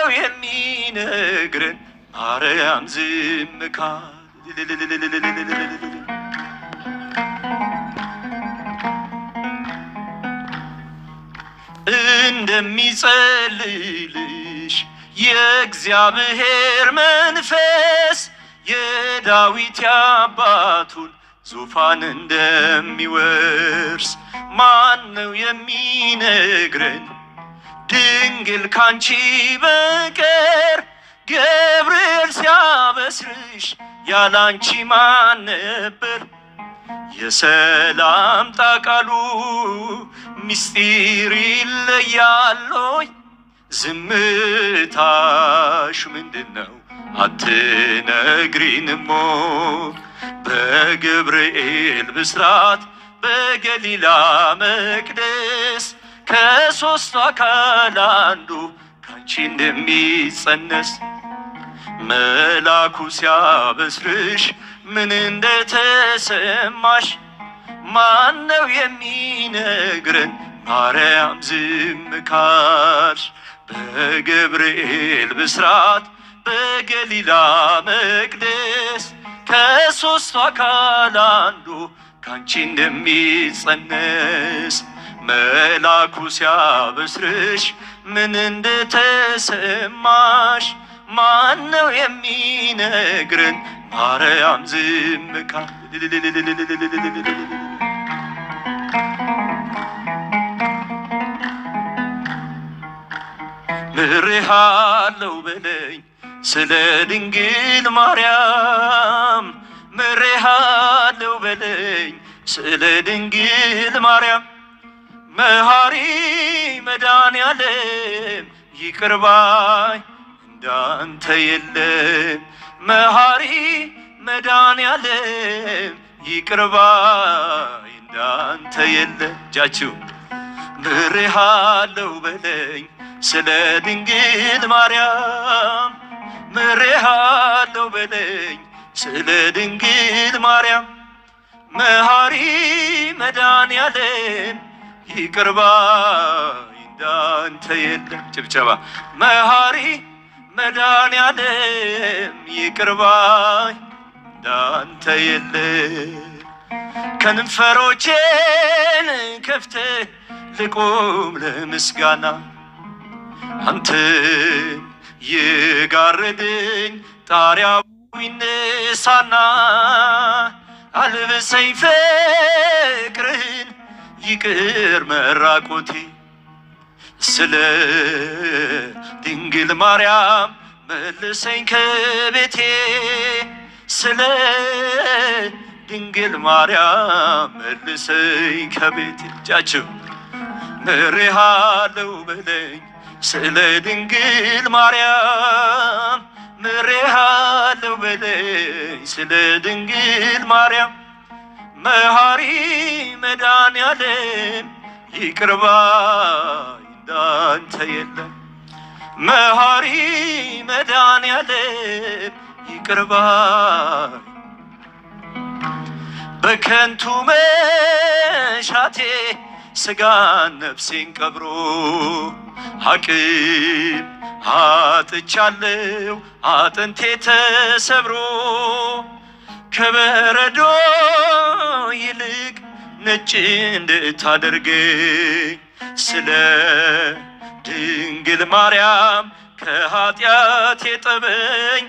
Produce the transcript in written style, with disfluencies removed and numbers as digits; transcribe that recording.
ማነው የሚነግረን ማርያም ዝም ካል እንደሚጸልልሽ የእግዚአብሔር መንፈስ የዳዊት አባቱን ዙፋን እንደሚወርስ ማነው የሚነግረን ድንግል ካንቺ በቀር ገብርኤል ሲያበስርሽ ያላንቺ ማን ነበር? የሰላምታ ቃሉ ምስጢር ይለያሎይ ዝምታሽ ምንድነው አትነግሪንሞ? በገብርኤል ብስራት በገሊላ መቅደስ ከሦስቱ አካል አንዱ ካንቺ እንደሚጸነስ መላኩ ሲያበስርሽ ምን እንደተሰማሽ ማነው የሚነግረን ማርያም ዝም ካልሽ? በገብርኤል ብስራት በገሊላ መቅደስ ከሦስቱ አካል አንዱ ካንቺ እንደሚጸነስ መላኩ ሲያበስርሽ ምን እንደተሰማሽ ማነው የሚነግረን ማርያም ዝም ካልሽ? ምሬሃለው በለኝ ስለ ድንግል ማርያም ምሬሃለው በለኝ ስለ ድንግል ማርያም መሐሪ መድኃኔዓለም ይቅር ባይ እንዳንተ የለም። መሐሪ መድኃኔዓለም ይቅር ባይ እንዳንተ የለም። እጃችሁ ምሬሃለው በለኝ ስለ ድንግል ማርያም ምሬሃለው በለኝ ስለ ድንግል ማርያም መሐሪ መድኃኔዓለም ይቅር ባይ እንዳንተ የለም። ጭብጨባ መሐሪ መድኃኔዓለም ይቅር ባይ እንዳንተ የለም። ከንፈሮቼን ከፍተህ ልቆም ለምስጋና አንተን የጋረደኝ ጣሪያው ይነሳና አልብሰኝ ፍቅርህን ይቅር መራቆቴ ስለ ድንግል ማርያም መልሰኝ ከቤቴ ስለ ድንግል ማርያም መልሰኝ ከቤቴ። እጃችሁ ምሬሃለው በለኝ ስለ ድንግል ማርያም ምሬሃለው በለኝ ስለ ድንግል ማርያም መሐሪ መድኃኔዓለም ይቅር ባይ እንዳንተ የለም። መሐሪ መድኃኔዓለም ይቅር ባይ በከንቱ መሻቴ ስጋን ነፍሴን ቀብሮ አቅም አጥቻለሁ አጥንቴ ተሰብሮ ከበረዶ ይልቅ ነጭ እንድታደርገኝ ስለ ድንግል ማርያም ከኃጢአት የጠበኝ